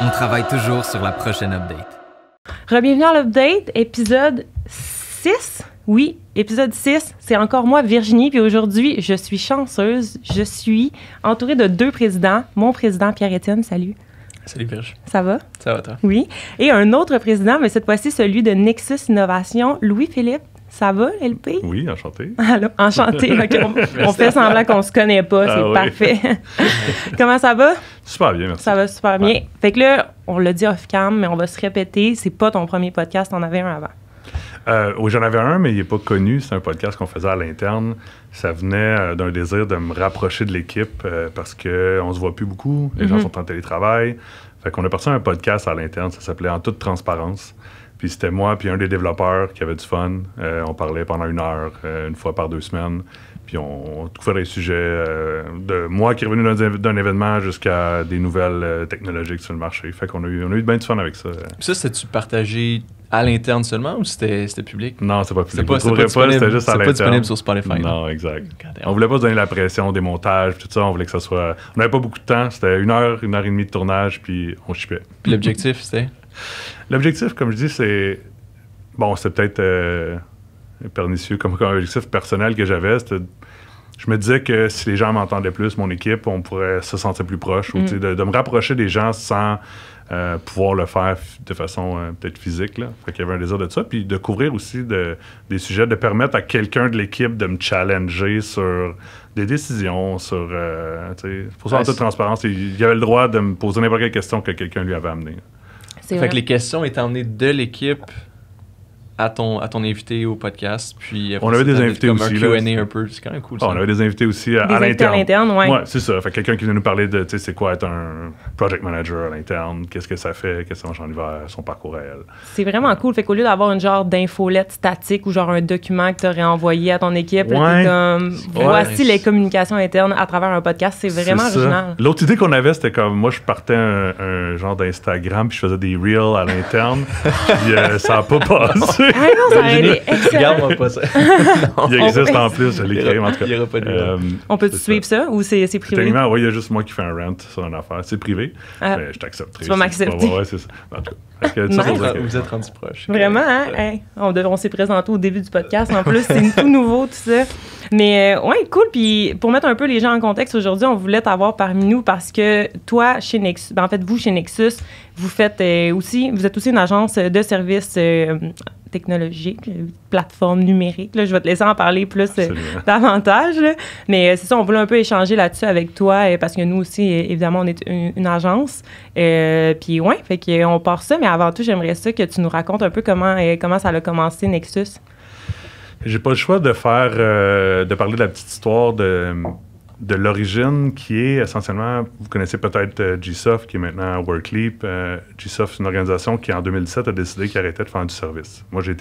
On travaille toujours sur la prochaine update. Bienvenue à l'Update, épisode 6. Oui, épisode 6. C'est encore moi, Virginie, puis aujourd'hui, je suis chanceuse. Je suis entourée de 2 présidents. Mon président, Pierre-Étienne, salut. Salut Virge. Ça va? Ça va, toi? Oui. Et un autre président, mais cette fois-ci, celui de Nexus Innovation, Louis-Philippe. Ça va, LP? Oui, enchanté. Allô, enchanté. Okay, on fait semblant qu'on se connaît pas, c'est parfait. Comment ça va? Super bien, merci. Ça va super bien. Fait que là, on l'a dit off-cam, mais on va se répéter, c'est pas ton premier podcast, t'en avais un avant. Oui, j'en avais un, mais il n'est pas connu. C'est un podcast qu'on faisait à l'interne. Ça venait d'un désir de me rapprocher de l'équipe parce qu'on ne se voit plus beaucoup. Les gens sont en télétravail. Fait qu'on a parti un podcast à l'interne. Ça s'appelait En toute transparence. Puis c'était moi puis un des développeurs qui avait du fun. On parlait pendant 1 heure, une fois par 2 semaines. Puis on couvrait des sujets de moi qui est revenu d'un événement jusqu'à des nouvelles technologiques sur le marché. Fait qu'on a eu bien du fun avec ça. Ça, c'était-tu partagé à l'interne seulement ou c'était public? Non, c'est pas public. C'était juste à l'interne. C'est pas disponible sur Spotify. Non, exact. On voulait pas se donner la pression des montages, tout ça. On voulait que ça soit... On n'avait pas beaucoup de temps. C'était 1 heure, 1 heure et demie de tournage, puis on shippait. Puis l'objectif, c'était? L'objectif, comme je dis, c'est... Bon, c'est peut-être pernicieux comme objectif personnel que j'avais. Je me disais que si les gens m'entendaient plus, mon équipe, on pourrait se sentir plus proche. Ou, de me rapprocher des gens sans pouvoir le faire de façon peut-être physique. Là. Fait qu'il y avait un désir de ça. Puis de couvrir aussi des sujets, de permettre à quelqu'un de l'équipe de me challenger sur des décisions, sur... pour ça, en toute transparence, il avait le droit de me poser n'importe quelle question que quelqu'un lui avait amenée. Fait que les questions étaient emmenées de l'équipe à ton invité au podcast, puis on avait des invités comme aussi. Un Q&A un peu, c'est quand même cool ça. On avait des invités aussi à l'interne. Oui, c'est ça. Fait quelqu'un qui venait nous parler de, tu sais, c'est quoi être un project manager à l'interne, qu'est-ce que ça fait, qu'est-ce que ça change en hiver, son parcours à elle. C'est vraiment cool. Fait qu'au lieu d'avoir une genre d'infolette statique ou genre un document que tu aurais envoyé à ton équipe, là, t'es comme, voici les communications internes à travers un podcast, c'est vraiment original. L'autre idée qu'on avait, c'était comme, moi, je partais un genre d'Instagram, puis je faisais des reels à l'interne, puis ça n'a pas passé. Ah non, ça aurait été excellent. Regarde-moi pas ça. Il existe en plus, je l'ai créé, en tout cas. Il n'y aura pas de on peut suivre ça ou c'est privé? Techniquement, oui, il y a juste moi qui fais un rant sur une affaire. C'est privé, mais je t'accepterai. Tu vas m'accepter. Ouais, c'est ça. En tout cas, vous êtes rendus proches. Vraiment, hein? Hey, on s'est présenté au début du podcast. En plus, c'est tout nouveau, tout ça. Mais ouais, cool. Puis pour mettre un peu les gens en contexte, aujourd'hui, on voulait t'avoir parmi nous parce que toi, chez Nexus, en fait, vous, chez Nexus, vous faites vous êtes aussi une agence de services technologiques, plateforme numérique. Là, je vais te laisser en parler plus davantage. Là. Mais c'est ça, on voulait un peu échanger là-dessus avec toi parce que nous aussi, évidemment, on est une agence. Puis ouais, fait qu'on part ça. Mais avant tout, j'aimerais ça que tu nous racontes un peu comment ça a commencé, Nexus. J'ai pas le choix de parler de la petite histoire de l'origine qui est essentiellement, vous connaissez peut-être GSoft qui est maintenant Workleap. GSoft, c'est une organisation qui en 2017 a décidé qu'il arrêtait de faire du service. Moi, j'ai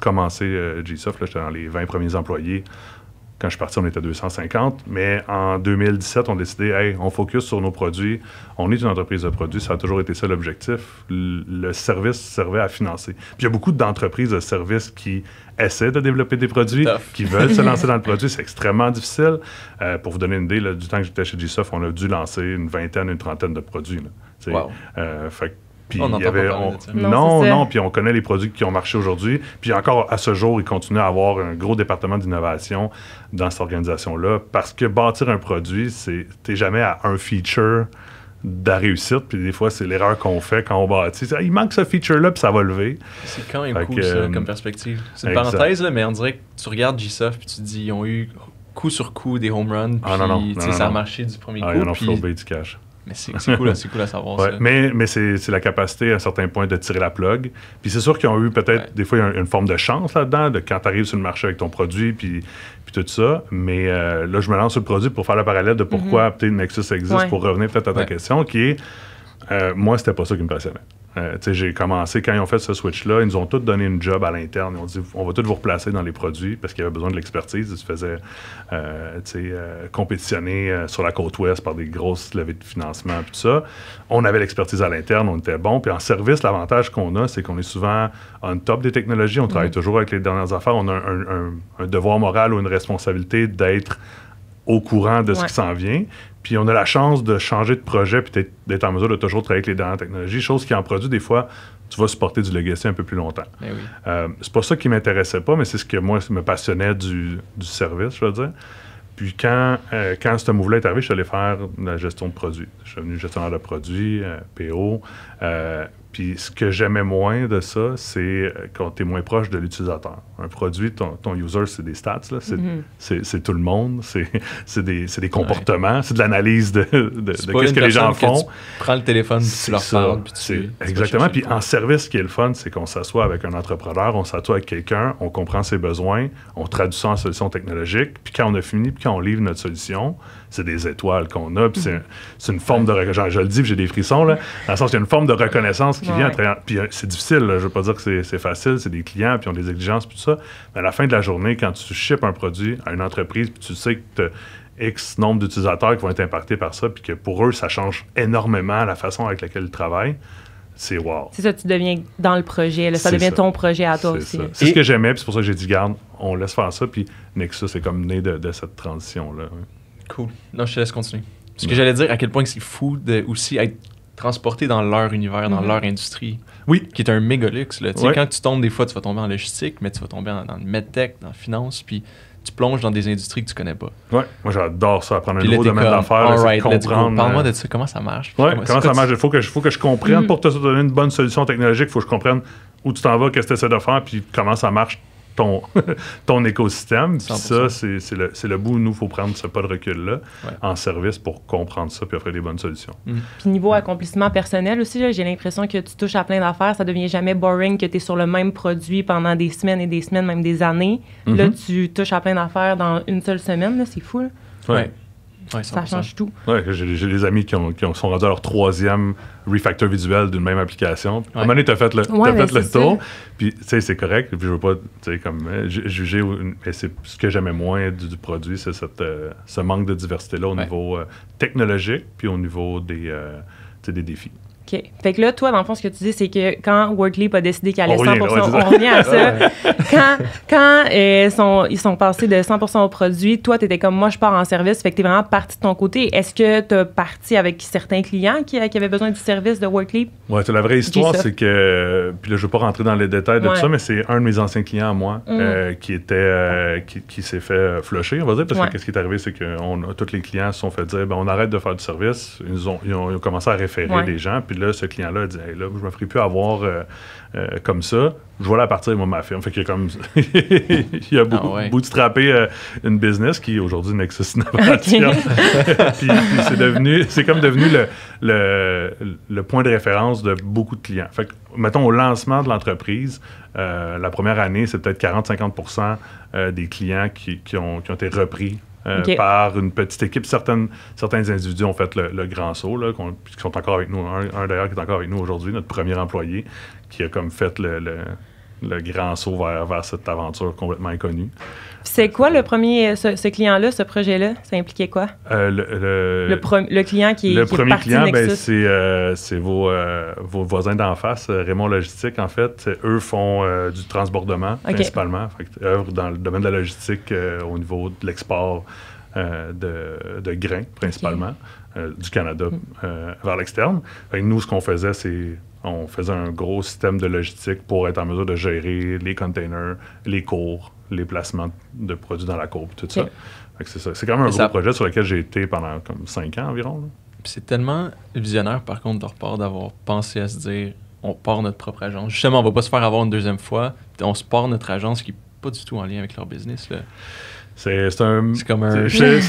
commencé GSoft, là, j'étais dans les 20 premiers employés. Quand je suis parti, on était 250. Mais en 2017, on a décidé, hey, on focus sur nos produits. On est une entreprise de produits. Ça a toujours été ça l'objectif. Le service servait à financer. Puis il y a beaucoup d'entreprises de services qui essaient de développer des produits, qui veulent se lancer dans le produit. C'est extrêmement difficile. Pour vous donner une idée, là, du temps que j'étais chez GSoft, on a dû lancer une trentaine de produits. Là, wow. Puis on n'entend pas parler de ça. Non, puis on connaît les produits qui ont marché aujourd'hui. Puis encore, à ce jour, ils continuent à avoir un gros département d'innovation dans cette organisation-là parce que bâtir un produit, t'es jamais à un feature de la réussite. Puis des fois, c'est l'erreur qu'on fait quand on bâtit. Il manque ce feature-là, puis ça va lever. C'est quand même cool, ça, comme perspective. C'est une parenthèse, là, mais on dirait que tu regardes GSoft puis tu te dis, ils ont eu coup sur coup des home runs, puis ça a marché du premier coup. Ils ont flobé du cash. Mais c'est cool à savoir ça. Mais c'est la capacité à un certain point de tirer la plug. Puis c'est sûr qu'ils ont eu peut-être des fois une forme de chance là-dedans, de quand tu arrives sur le marché avec ton produit, puis tout ça. Mais là, je me lance sur le produit pour faire le parallèle de pourquoi peut-être Nexus existe, pour revenir peut-être à ta question, qui est, moi, c'était pas ça qui me passionnait. J'ai commencé, quand ils ont fait ce switch-là, ils nous ont tous donné une job à l'interne. Ils ont dit, on va tous vous replacer dans les produits parce qu'il y avait besoin de l'expertise. Ils se faisaient compétitionner sur la côte ouest par des grosses levées de financement et tout ça. On avait l'expertise à l'interne, on était bon. Puis en service, l'avantage qu'on a, c'est qu'on est souvent on top des technologies. On travaille toujours avec les dernières affaires. On a un devoir moral ou une responsabilité d'être au courant de ce qui s'en vient. Puis on a la chance de changer de projet puis d'être en mesure de toujours travailler avec les dernières technologies, chose qui en produit des fois, tu vas supporter du legacy un peu plus longtemps. C'est pas ça qui m'intéressait pas, mais c'est ce que moi me passionnait du service, je veux dire. Puis quand ce move-là est arrivé, je suis allé faire la gestion de produits. Je suis devenu gestionnaire de produits, PO. Puis ce que j'aimais moins de ça, c'est quand tu es moins proche de l'utilisateur. Un produit, ton user, c'est des stats, là. C'est tout le monde, c'est des comportements, c'est de l'analyse de qu'est-ce que les gens font. Tu prends le téléphone, tu leur parles. Exactement. Puis en service, ce qui est le fun, c'est qu'on s'assoit avec un entrepreneur, on s'assoit avec quelqu'un, on comprend ses besoins, on traduit ça en solution technologique. Puis quand on a fini, puis quand on livre notre solution, c'est des étoiles qu'on a. Puis c'est une forme de reconnaissance. Je le dis, puis j'ai des frissons, là, dans le sens qu'il y a une forme de reconnaissance qui vient. Puis c'est difficile, là, je ne veux pas dire que c'est facile, c'est des clients, puis ils ont des exigences, puis tout ça. Mais à la fin de la journée, quand tu ships un produit à une entreprise, puis tu sais que tu as X nombre d'utilisateurs qui vont être impactés par ça, puis que pour eux, ça change énormément la façon avec laquelle ils travaillent, c'est wow. C'est ça, tu deviens dans le projet, là, ça devient ton projet à toi aussi. C'est ce que j'aimais, puis c'est pour ça que j'ai dit, garde, on laisse faire ça, puis Nexus est comme né de cette transition-là. Cool. Non, je te laisse continuer. Ce que j'allais dire, à quel point c'est fou de aussi être transporté dans leur univers, dans leur industrie. Oui. Qui est un méga luxe. Là. Quand tu tombes, des fois, tu vas tomber en logistique, mais tu vas tomber dans le medtech, dans la finance, puis tu plonges dans des industries que tu connais pas. Oui, moi j'adore ça, apprendre un nouveau domaine d'affaires, comprendre. Parle-moi de ça, comment ça marche. Oui, comment ça marche. Il faut que je comprenne, pour te donner une bonne solution technologique, il faut que je comprenne où tu t'en vas, qu'est-ce que tu essaies de faire, puis comment ça marche ton écosystème. Puis ça, c'est le bout où nous, il faut prendre ce pas de recul-là en service pour comprendre ça puis offrir des bonnes solutions. Puis niveau accomplissement personnel aussi, là, j'ai l'impression que tu touches à plein d'affaires. Ça devient jamais boring que tu es sur le même produit pendant des semaines et des semaines, même des années. Là, tu touches à plein d'affaires dans une seule semaine. Là, c'est fou. Là. Ouais. Ouais, ça change tout. Oui, j'ai des amis qui sont rendus à leur 3e refactor visuel d'une même application. À un moment donné, tu as fait le tour. Puis, tu sais, c'est correct. Puis, je veux pas, tu sais, comme juger. Mais c'est ce que j'aimais moins du produit, c'est ce manque de diversité-là au niveau technologique, puis au niveau des défis. OK. Fait que là, toi, dans le fond, ce que tu dis, c'est que quand Workleap a décidé qu'elle allait 100%, on revient à ça. Quand ils sont passés de 100% au produit, toi, tu étais comme moi, je pars en service. Fait que tu es vraiment parti de ton côté. Est-ce que tu as parti avec certains clients qui avaient besoin du service de Workleap? Oui, la vraie histoire, c'est que. Puis là, je ne veux pas rentrer dans les détails de tout ça, mais c'est un de mes anciens clients à moi qui s'est fait flusher, on va dire. Parce que qu'est-ce qui est arrivé, c'est que tous les clients se sont fait dire on arrête de faire du service. Ils ont commencé à référer des gens. Puis là, ce client-là a dit hey, là, je me ferai plus avoir comme ça. Je vais la partir, moi, ma firme. Fait qu'il y a comme. il a bootstrappé une business qui, aujourd'hui, Nexus Innovation. puis c'est comme devenu le point de référence de beaucoup de clients. Fait que, mettons, au lancement de l'entreprise, la première année, c'est peut-être 40-50% des clients qui ont été repris. Par une petite équipe. Certains individus ont fait le grand saut, là, qui sont encore avec nous. Un d'ailleurs qui est encore avec nous aujourd'hui, notre premier employé, qui a comme fait le grand saut vers cette aventure complètement inconnue. C'est quoi le premier, ce client-là, ce projet-là? Ça impliquait quoi? Le client qui est parti de Nexus? C'est vos voisins d'en face, Raymond Logistique, en fait. Eux font du transbordement, principalement. Fait qu'ils œuvrent dans le domaine de la logistique au niveau de l'export de grains, principalement, du Canada vers l'externe. Fait que nous, ce qu'on faisait, c'est on faisait un gros système de logistique pour être en mesure de gérer les containers, les cours, les placements de produits dans la courbe, tout ça. Fait que c'est ça. C'est quand même un gros projet sur lequel j'ai été pendant comme 5 ans environ. Là. C'est tellement visionnaire, par contre, de leur part d'avoir pensé à se dire on part notre propre agence. Justement, on va pas se faire avoir une deuxième fois. On se part notre agence qui n'est pas du tout en lien avec leur business. Là. C'est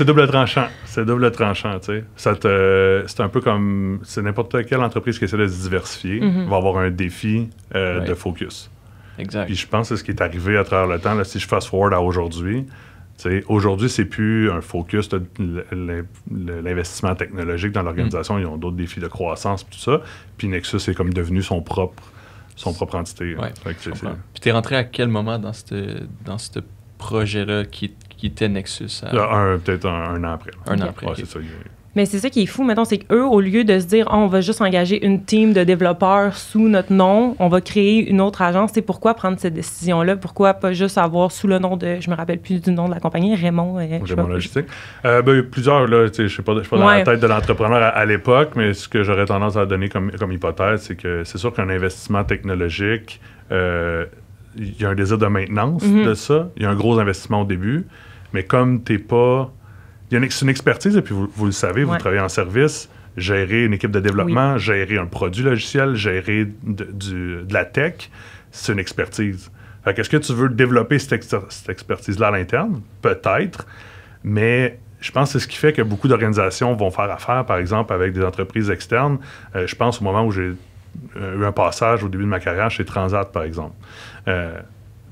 double tranchant. C'est double tranchant, tu sais. C'est un peu comme... C'est n'importe quelle entreprise qui essaie de se diversifier va avoir un défi de focus. Exact. Puis je pense que c'est ce qui est arrivé à travers le temps. Là, si je fast forward à aujourd'hui, aujourd'hui, c'est plus un focus de l'investissement technologique dans l'organisation. Ils ont d'autres défis de croissance et tout ça. Puis Nexus est comme devenu son propre entité. Ouais, puis t'es rentré à quel moment dans ce projet-là qui était Nexus? Peut-être un an après. Un an après. C'est ça. Mais c'est ça qui est fou, mettons, c'est qu'eux, au lieu de se dire, on va juste engager une team de développeurs sous notre nom, on va créer une autre agence. C'est pourquoi prendre cette décision-là? Pourquoi pas juste avoir sous le nom de, je me rappelle plus du nom de la compagnie, Raymond. Raymond Logistique. Il y a plusieurs, là, je ne suis pas dans la tête de l'entrepreneur à l'époque, mais ce que j'aurais tendance à donner comme hypothèse, c'est que c'est sûr qu'un investissement technologique, il y a un désir de maintenance de ça. Il y a un gros investissement au début, mais comme tu n'es pas... C'est une expertise, et puis vous le savez, vous travaillez en service, gérer une équipe de développement, gérer un produit logiciel, gérer de la tech, c'est une expertise. Fait qu'est-ce que tu veux développer cette expertise-là à l'interne? Peut-être, mais je pense que c'est ce qui fait que beaucoup d'organisations vont faire affaire, par exemple, avec des entreprises externes. Je pense au moment où j'ai eu un passage au début de ma carrière chez Transat, par exemple.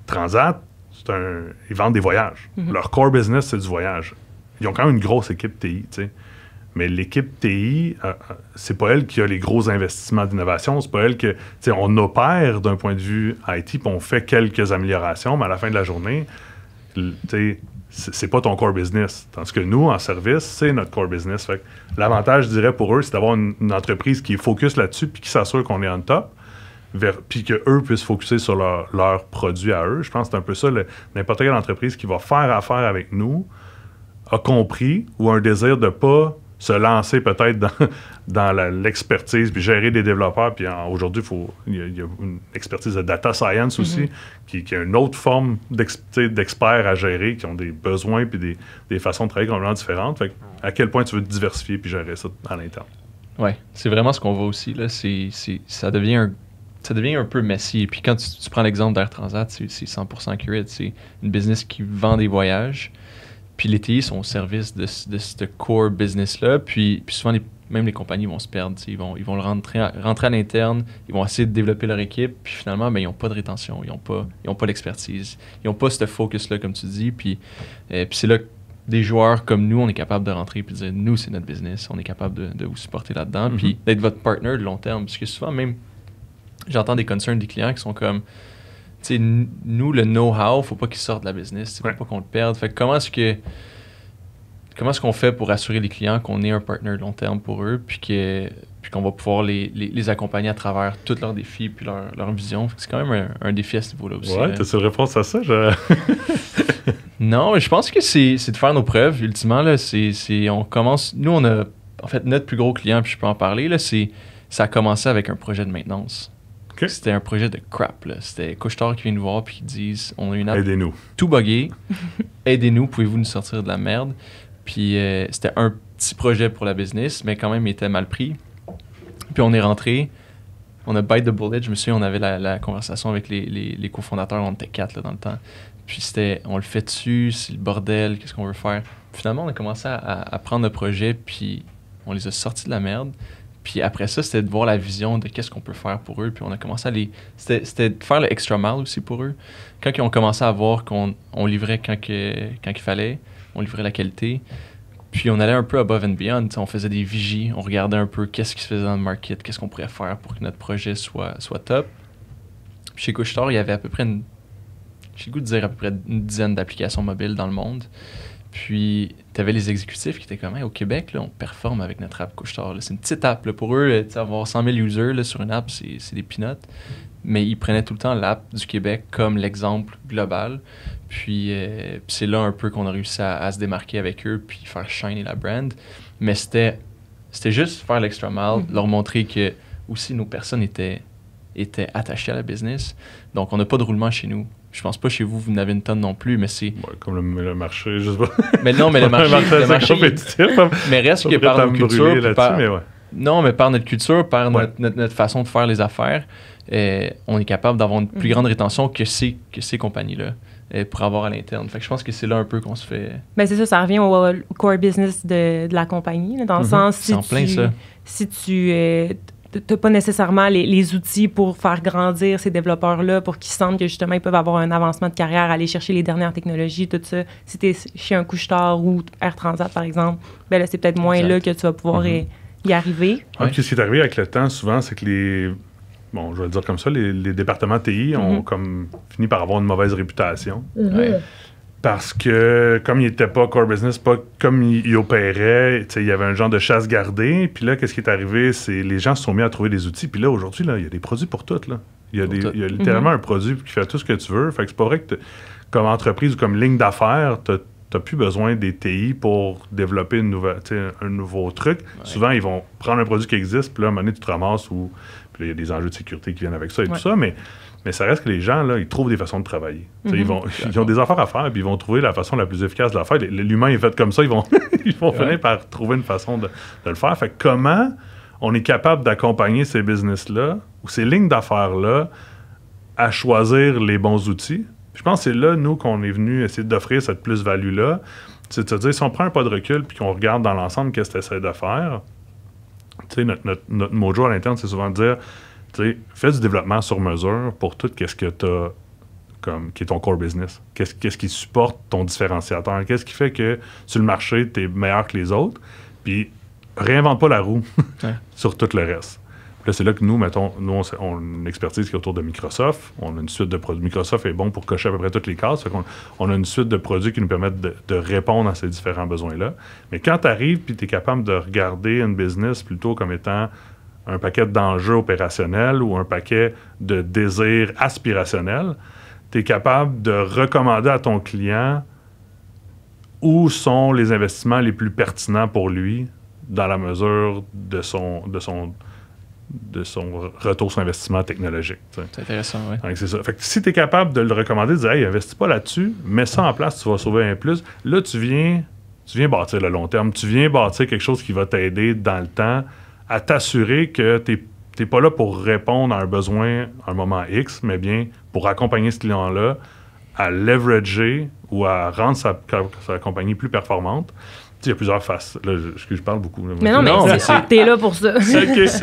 Transat, ils vendent des voyages. Leur core business, c'est du voyage. Ils ont quand même une grosse équipe TI, tu sais. Mais l'équipe TI, c'est pas elle qui a les gros investissements d'innovation. C'est pas elle que... Tu sais, on opère d'un point de vue IT, puis on fait quelques améliorations, mais à la fin de la journée, tu sais, c'est pas ton core business. Tandis que nous, en service, c'est notre core business. Fait que l'avantage, je dirais, pour eux, c'est d'avoir une entreprise qui est focus là-dessus, puis qui s'assure qu'on est on top, puis qu'eux puissent focuser sur leurs produits à eux. Je pense que c'est un peu ça. N'importe quelle entreprise qui va faire affaire avec nous a compris ou a un désir de ne pas se lancer peut-être dans l'expertise puis gérer des développeurs. Puis aujourd'hui, il y a une expertise de data science aussi qui est une autre forme d'experts à gérer, qui ont des besoins puis des façons de travailler complètement différentes. Fait à quel point tu veux te diversifier puis gérer ça à l'interne? Oui, c'est vraiment ce qu'on voit aussi. Là. Ça devient un peu messy. Puis quand tu prends l'exemple d'Air Transat, c'est 100% accurate. C'est une business qui vend des voyages. Puis les TI sont au service de ce core business-là. Puis souvent, même les compagnies vont se perdre. Ils vont le rentrer à l'interne. Ils vont essayer de développer leur équipe. Puis finalement, ils n'ont pas de rétention. Ils n'ont pas l'expertise. Ils n'ont pas ce focus-là, comme tu dis. Puis c'est là que des joueurs comme nous, on est capable de rentrer et de dire, nous, c'est notre business. On est capable de vous supporter là-dedans. Puis d'être votre partner de long terme. Parce que souvent, même, j'entends des concerns des clients qui sont comme... T'sais, nous, le know-how, faut pas qu'il sorte de la business, faut pas qu'on le perde. Fait que comment est-ce qu'on fait pour assurer les clients qu'on est un partner de long terme pour eux, puis qu'on va pouvoir les accompagner à travers tous leurs défis puis leur vision. C'est quand même un défi à ce niveau-là aussi. Ouais, t'as une réponse à ça? Non, mais je pense que c'est de faire nos preuves. Ultimement, là, on commence... Nous, on a... En fait, notre plus gros client, puis je peux en parler, là, ça a commencé avec un projet de maintenance. Okay. C'était un projet de crap. Là. C'était Couche-Tard qui vient nous voir et qui disent, on a une app tout buggée. Aidez-nous, pouvez-vous nous sortir de la merde? Puis c'était un petit projet pour la business, mais quand même, il était mal pris. Puis on est rentré, on a bite the bullet. Je me souviens, on avait la conversation avec les cofondateurs, on était 4 là, dans le temps. Puis c'était, on le fait dessus, c'est le bordel, qu'est-ce qu'on veut faire? Puis finalement, on a commencé à prendre le projet, puis on les a sortis de la merde. Puis après ça, c'était de voir la vision de qu'est-ce qu'on peut faire pour eux. Puis on a commencé à C'était de faire le extra mile aussi pour eux. Quand ils ont commencé à voir qu'on livrait quand il fallait, on livrait la qualité. Puis on allait un peu above and beyond. On faisait des vigies, on regardait un peu qu'est-ce qui se faisait dans le market, qu'est-ce qu'on pourrait faire pour que notre projet soit top. Puis chez Couche-Tard, il y avait à peu près j'ai le goût de dire à peu près une dizaine d'applications mobiles dans le monde. Puis, tu avais les exécutifs qui étaient comme, hey, au Québec, là, on performe avec notre app Couche-Tard. C'est une petite app. Là, pour eux, avoir 100 000 users là, sur une app, c'est des peanuts. Mais ils prenaient tout le temps l'app du Québec comme l'exemple global. Puis, c'est là un peu qu'on a réussi à se démarquer avec eux puis faire shiner la brand. Mais c'était juste faire l'extra mile, leur montrer que aussi nos personnes étaient attachées à la business. Donc, on n'a pas de roulement chez nous. Je pense pas chez vous, vous n'avez une tonne non plus, mais c'est... Ouais, comme le marché, je sais pas. Mais non, mais le marché compétitif. Mais reste que par notre culture... mais par notre culture, par notre façon de faire les affaires, on est capable d'avoir une plus grande rétention que ces compagnies-là pour avoir à l'interne. Fait que je pense que c'est là un peu qu'on se fait... Ben c'est ça revient au core business de la compagnie, là, dans le sens... Si tu t'as pas nécessairement les outils pour faire grandir ces développeurs-là, pour qu'ils sentent que justement ils peuvent avoir un avancement de carrière, aller chercher les dernières technologies, tout ça. Si tu es chez un Couche-Tard ou Air Transat, par exemple, ben là, c'est peut-être moins là que tu vas pouvoir y arriver. Ce qui est arrivé avec le temps, souvent, c'est que je vais le dire comme ça, les départements TI ont comme fini par avoir une mauvaise réputation. Parce que, comme il n'était pas core business, pas comme il opérait, il y avait un genre de chasse gardée. Puis là, qu'est-ce qui est arrivé? C'est les gens se sont mis à trouver des outils. Puis là, aujourd'hui, il y a des produits pour tout. Là. Il y a littéralement un produit qui fait tout ce que tu veux. Fait que c'est pas vrai que comme entreprise ou comme ligne d'affaires, tu n'as plus besoin des TI pour développer un nouveau truc. Ouais. Souvent, ils vont prendre un produit qui existe, puis là, à un moment donné, tu te ramasses ou puis il y a des enjeux de sécurité qui viennent avec ça et tout ça, mais ça reste que les gens, là, ils trouvent des façons de travailler. Ils ont des affaires à faire, puis ils vont trouver la façon la plus efficace de la faire. L'humain est fait comme ça, ils vont finir par trouver une façon de le faire. Fait que comment on est capable d'accompagner ces business-là ou ces lignes d'affaires-là à choisir les bons outils? Je pense que c'est là, nous, qu'on est venu essayer d'offrir cette plus-value-là. C'est de se dire, si on prend un pas de recul puis qu'on regarde dans l'ensemble qu'est-ce que tu essaies de faire, notre mojo à l'interne, c'est souvent de dire, fais du développement sur mesure pour tout ce que tu as qui est ton core business. Qu'est-ce qui supporte ton différenciateur? Qu'est-ce qui fait que sur le marché, tu es meilleur que les autres? Puis, réinvente pas la roue sur tout le reste. Là, c'est là que nous, mettons, on a une expertise qui est autour de Microsoft. On a une suite de produits. Microsoft est bon pour cocher à peu près toutes les cases. Fait qu'on a une suite de produits qui nous permettent de répondre à ces différents besoins-là. Mais quand tu arrives et tu es capable de regarder une business plutôt comme étant un paquet d'enjeux opérationnels ou un paquet de désirs aspirationnels, tu es capable de recommander à ton client où sont les investissements les plus pertinents pour lui dans la mesure de son retour sur investissement technologique. T'sais. C'est intéressant, oui. C'est ça. Fait que si tu es capable de le recommander, de dire « Hey, investis pas là-dessus, mets ça en place, tu vas sauver un plus », là, tu viens bâtir le long terme. Tu viens bâtir quelque chose qui va t'aider dans le temps à t'assurer que tu n'es pas là pour répondre à un besoin à un moment X, mais bien pour accompagner ce client-là à leverager ou à rendre sa compagnie plus performante. Il y a plusieurs faces. Là, je parle beaucoup. Là. Mais non, mais t'es là pour ça.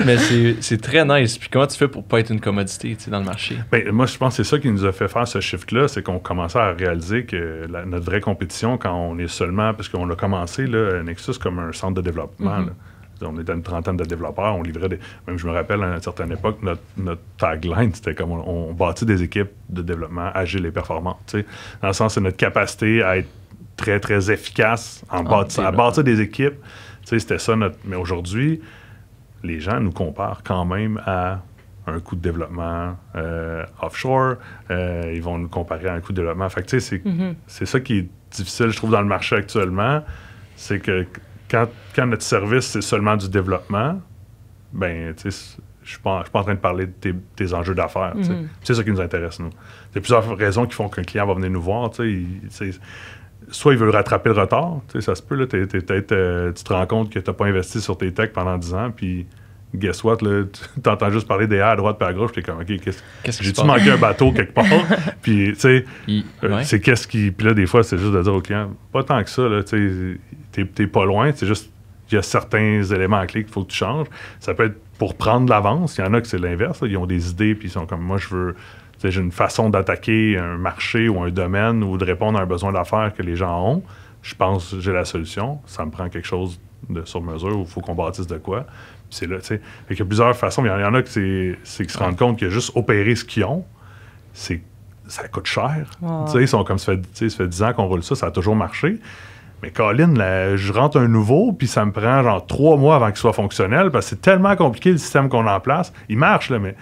Mais c'est très nice. Puis comment tu fais pour pas être une commodité dans le marché? Ben, moi, je pense que c'est ça qui nous a fait faire ce shift-là, c'est qu'on commençait à réaliser que notre vraie compétition, quand on est seulement... Parce qu'on a commencé, là, Nexus, comme un centre de développement. Là. On était une trentaine de développeurs, on livrait Même, je me rappelle, à une certaine époque, notre tagline, c'était comme on bâtit des équipes de développement agiles et performantes. T'sais. Dans le sens, c'est notre capacité à être très, très efficace à bâtir des équipes. C'était ça notre... Mais aujourd'hui, les gens nous comparent quand même à un coût de développement offshore. Ils vont nous comparer à un coût de développement. Fait que, c'est ça qui est difficile, je trouve, dans le marché actuellement. C'est que quand notre service, c'est seulement du développement, ben, je suis pas en train de parler de tes enjeux d'affaires. C'est ça qui nous intéresse, nous. Il y a plusieurs raisons qui font qu'un client va venir nous voir. Soit il veut rattraper le retard, ça se peut, là, tu te rends compte que tu n'as pas investi sur tes techs pendant 10 ans, puis guess what, tu entends juste parler des A à droite et à gauche, puis t'es comme, OK, j'ai-tu manqué un bateau quelque part? Puis, tu sais, c'est qu'est-ce qui... Puis là, des fois, c'est juste de dire au client, pas tant que ça, là, t'es pas loin, c'est juste, il y a certains éléments clés qu'il faut que tu changes. Ça peut être pour prendre de l'avance, il y en a que c'est l'inverse, là, ils ont des idées, puis ils sont comme, moi, j'ai une façon d'attaquer un marché ou un domaine ou de répondre à un besoin d'affaires que les gens ont. Je pense que j'ai la solution. Ça me prend quelque chose de sur mesure où il faut qu'on bâtisse de quoi. Puis c'est là, tu sais. Il y a plusieurs façons. Il y en a qui se rendent compte que juste opérer ce qu'ils ont, ça coûte cher. Wow. Tu sais, ils sont comme ça fait 10 ans qu'on roule ça a toujours marché. Mais Colin, je rentre un nouveau, puis ça me prend genre 3 mois avant qu'il soit fonctionnel, parce que c'est tellement compliqué le système qu'on a en place. Il marche, là, mais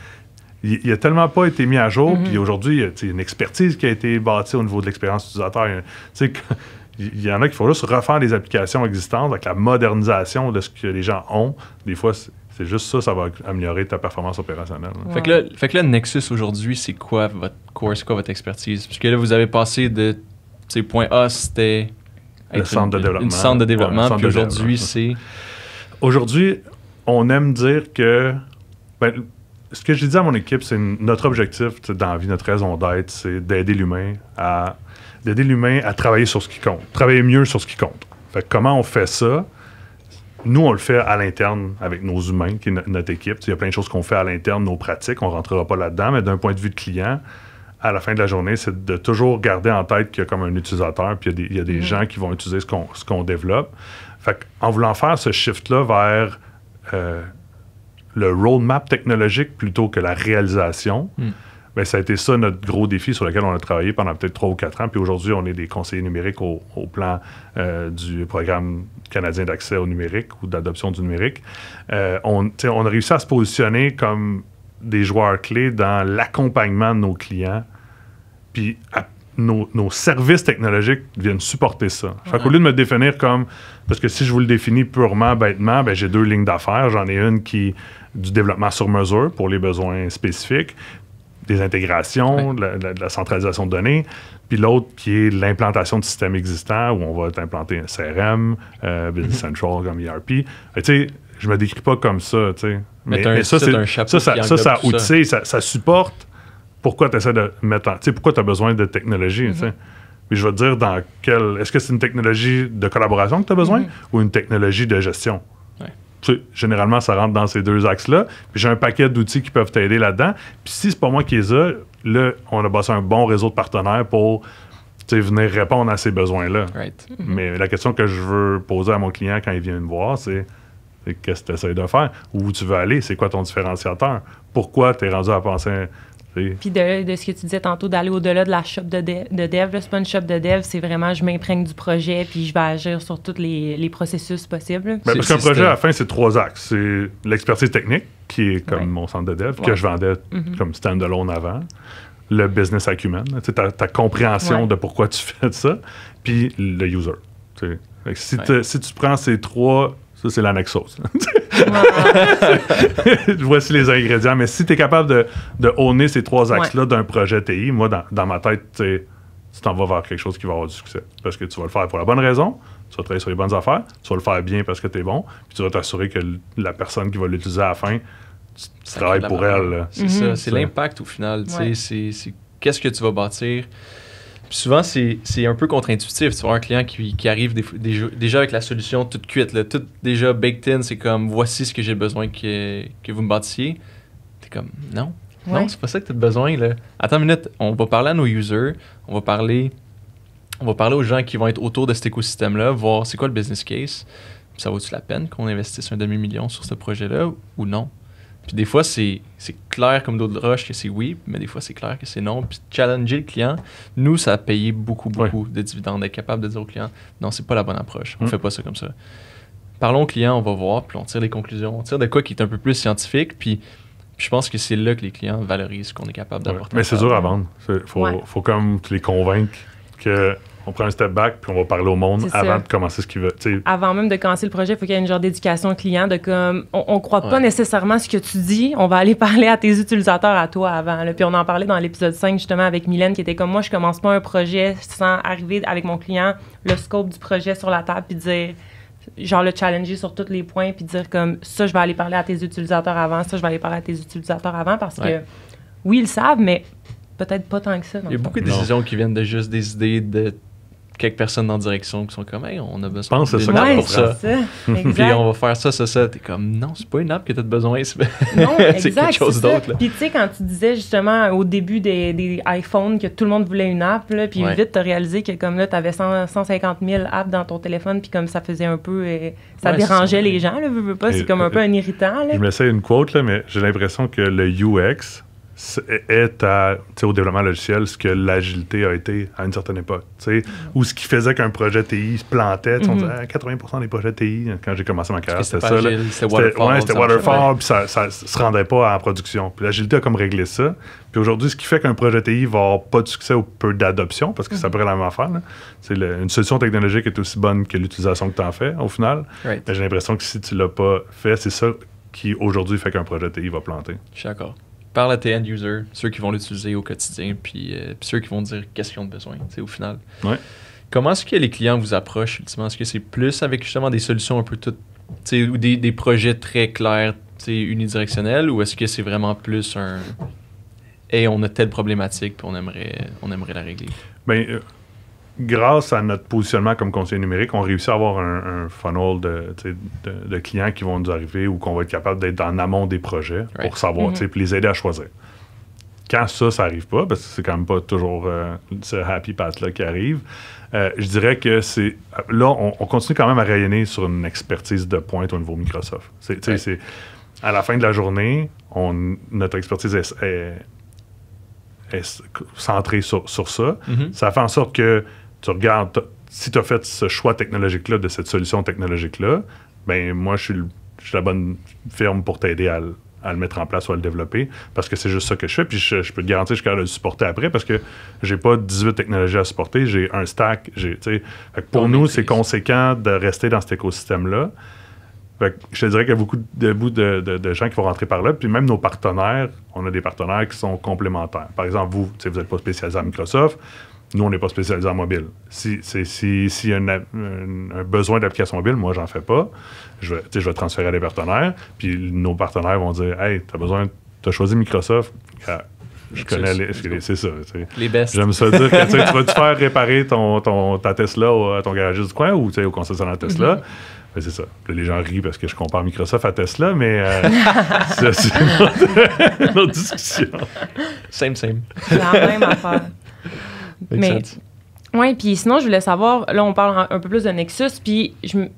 il n'a tellement pas été mis à jour. Puis aujourd'hui, il y a une expertise qui a été bâtie au niveau de l'expérience utilisateur. Il y en a qui font juste refaire des applications existantes avec la modernisation de ce que les gens ont. Des fois, c'est juste ça va améliorer ta performance opérationnelle. Wow. Fait que là, Nexus aujourd'hui, c'est quoi votre core, c'est quoi votre expertise? Parce que là, vous avez passé de point A, c'était le centre de développement. Une centre de développement, puis aujourd'hui, c'est... Aujourd'hui, on aime dire que... ce que j'ai dit à mon équipe, c'est notre objectif dans la vie, notre raison d'être, c'est d'aider l'humain à travailler sur ce qui compte, travailler mieux sur ce qui compte. Fait que comment on fait ça? Nous, on le fait à l'interne avec nos humains, qui est notre équipe. Il y a plein de choses qu'on fait à l'interne, nos pratiques, on ne rentrera pas là-dedans, mais d'un point de vue de client, à la fin de la journée, c'est de toujours garder en tête qu'il y a comme un utilisateur, puis il y a des gens qui vont utiliser ce qu'on développe. Fait qu'en voulant faire ce shift-là vers le roadmap technologique plutôt que la réalisation, ben, ça a été ça notre gros défi sur lequel on a travaillé pendant peut-être 3 ou 4 ans. Puis aujourd'hui, on est des conseillers numériques au plan du programme canadien d'accès au numérique ou d'adoption du numérique. On a réussi à se positionner comme des joueurs clés dans l'accompagnement de nos clients. Puis nos services technologiques viennent supporter ça. Fait qu'au lieu de me définir comme... Parce que si je vous le définis purement, bêtement, ben, j'ai 2 lignes d'affaires. J'en ai une qui est du développement sur mesure pour les besoins spécifiques, des intégrations, de la centralisation de données, puis l'autre qui est l'implantation de systèmes existants où on va implanter un CRM, Business Central comme ERP. Tu sais, je me décris pas comme ça, tu sais. Mais ça, c'est un chapeau ça outille, ça supporte pourquoi tu essaies de mettre tu sais, pourquoi tu as besoin de technologie, tu sais. Puis je vais te dire dans quelle... Est-ce que c'est une technologie de collaboration que tu as besoin ou une technologie de gestion? Tu sais, généralement, ça rentre dans ces 2 axes-là. Puis j'ai un paquet d'outils qui peuvent t'aider là-dedans. Puis si c'est pas moi qui les ai, là, on a bossé un bon réseau de partenaires pour venir répondre à ces besoins-là. Mais la question que je veux poser à mon client quand il vient me voir, c'est qu'est-ce que tu essaies de faire? Où tu veux aller? C'est quoi ton différenciateur? Pourquoi tu es rendu à penser... Puis de ce que tu disais tantôt, d'aller au-delà de la shop de dev. Là, c'est pas une shop de dev, c'est vraiment je m'imprègne du projet puis je vais agir sur tous les processus possibles. Ben, parce qu'un projet, à la fin, c'est 3 axes. C'est l'expertise technique, qui est comme mon centre de dev, que je vendais comme stand-alone avant. Le business acumen, ta compréhension de pourquoi tu fais ça. Puis le user. Si tu prends ces 3... Ça, c'est l'annexose. Voici les ingrédients. Mais si tu es capable de owner ces 3 axes-là d'un projet TI, moi, dans ma tête, tu t'en vas vers quelque chose qui va avoir du succès. Parce que tu vas le faire pour la bonne raison, tu vas travailler sur les bonnes affaires, tu vas le faire bien parce que tu es bon, puis tu vas t'assurer que la personne qui va l'utiliser à la fin, tu travailles pour elle. C'est ça, c'est l'impact au final. C'est qu'est-ce que tu vas bâtir. Puis souvent, c'est un peu contre-intuitif. Tu vois un client qui arrive déjà avec la solution toute cuite, là, toute déjà baked in, c'est comme voici ce que j'ai besoin que vous me bâtissiez. T'es comme non, c'est pas ça que tu as besoin. Là. Attends une minute, on va parler à nos users, on va parler aux gens qui vont être autour de cet écosystème-là, voir c'est quoi le business case. Puis ça vaut-tu la peine qu'on investisse $1 demi-million sur ce projet-là ou non? Puis des fois, c'est clair comme d'eau de roche que c'est oui, mais des fois, c'est clair que c'est non. Puis challenger le client, nous, ça a payé beaucoup de dividendes. Être capable de dire au client, non, c'est pas la bonne approche. On fait pas ça comme ça. Parlons au client, on va voir, puis on tire les conclusions. On tire de quoi qui est un peu plus scientifique, puis je pense que c'est là que les clients valorisent ce qu'on est capable d'apporter. Mais c'est dur à vendre. Faut comme les convaincre que... On prend un step back, puis on va parler au monde avant de commencer ce qu'il veut. T'sais. Avant même de commencer le projet, il faut qu'il y ait une genre d'éducation client de comme, on ne croit pas nécessairement ce que tu dis, on va aller parler à tes utilisateurs à toi avant. Là. Puis on en parlait dans l'épisode 5 justement avec Mylène qui était comme moi, je commence pas un projet sans arriver avec mon client, le scope du projet sur la table, puis dire, genre le challenger sur tous les points, puis dire comme ça, je vais aller parler à tes utilisateurs avant, ça, je vais aller parler à tes utilisateurs avant, parce que oui, ils le savent, mais peut-être pas tant que ça. Il y a beaucoup de décisions qui viennent de juste des idées de quelques personnes dans la direction qui sont comme hey, on a besoin d'une app pour ça. Puis on va faire ça. T'es comme non, c'est pas une app que t'as besoin, c'est quelque chose d'autre. Puis tu sais, quand tu disais justement au début des iPhones que tout le monde voulait une app, là, puis vite t'as réalisé que comme là t'avais 150 000 apps dans ton téléphone, puis comme ça faisait un peu ça dérangeait les gens, là, veux pas, c'est comme un peu un irritant. Là. Je me sais une quote, là, mais j'ai l'impression que le UX est au développement logiciel ce que l'agilité a été à une certaine époque. Ou ce qui faisait qu'un projet TI se plantait. On disait 80% des projets TI, quand j'ai commencé ma carrière, c'était ça. C'était waterfall, puis ça se rendait pas en production. Puis l'agilité a comme réglé ça. Puis aujourd'hui, ce qui fait qu'un projet TI va avoir pas de succès ou peu d'adoption, parce que ça pourrait la même affaire. Une solution technologique est aussi bonne que l'utilisation que tu en fais, au final. Mais j'ai l'impression que si tu l'as pas fait, c'est ça qui aujourd'hui fait qu'un projet TI va planter. Je suis d'accord. Parle à tes end-users, ceux qui vont l'utiliser au quotidien, puis ceux qui vont dire qu'est-ce qu'ils ont besoin, au final. Comment est-ce que les clients vous approchent, ultimement? Est-ce que c'est plus avec justement des solutions un peu toutes, ou des projets très clairs, unidirectionnels, ou est-ce que c'est vraiment plus un « Hey, on a telle problématique, puis on aimerait la régler » grâce à notre positionnement comme conseiller numérique, on réussit à avoir un funnel de clients qui vont nous arriver ou qu'on va être capable d'être en amont des projets pour savoir, puis les aider à choisir. Quand ça n'arrive pas, parce que c'est quand même pas toujours ce happy path-là qui arrive, je dirais que c'est... Là, on continue quand même à rayonner sur une expertise de pointe au niveau Microsoft. C'est à la fin de la journée, notre expertise est centré sur ça. Ça fait en sorte que tu regardes, si tu as fait ce choix technologique-là, de cette solution technologique-là, ben moi, je suis la bonne firme pour t'aider à le mettre en place ou à le développer, parce que c'est juste ça que je fais, puis je peux te garantir que je suis capable de le supporter après, parce que j'ai pas 18 technologies à supporter, j'ai un stack, pour nous, c'est conséquent de rester dans cet écosystème-là. Fait que je te dirais qu'il y a beaucoup de gens qui vont rentrer par là, puis même nos partenaires, on a des partenaires qui sont complémentaires. Par exemple, vous n'êtes pas spécialisé en Microsoft, nous, on n'est pas spécialisé en mobile. S'il y a un besoin d'application mobile, moi, j'en fais pas. Je vais transférer à des partenaires. Puis nos partenaires vont dire « Hey, t'as choisi Microsoft. Je connais c'est ça. Les best. J'aime ça dire que tu vas te faire réparer ta Tesla à ton garagiste du coin ou au concessionnaire Tesla. Ben, c'est ça. Là, les gens rient parce que je compare Microsoft à Tesla, mais c'est une autre discussion. Same. C'est la même affaire. Mais oui, puis sinon, je voulais savoir, là, on parle un peu plus de Nexus, puis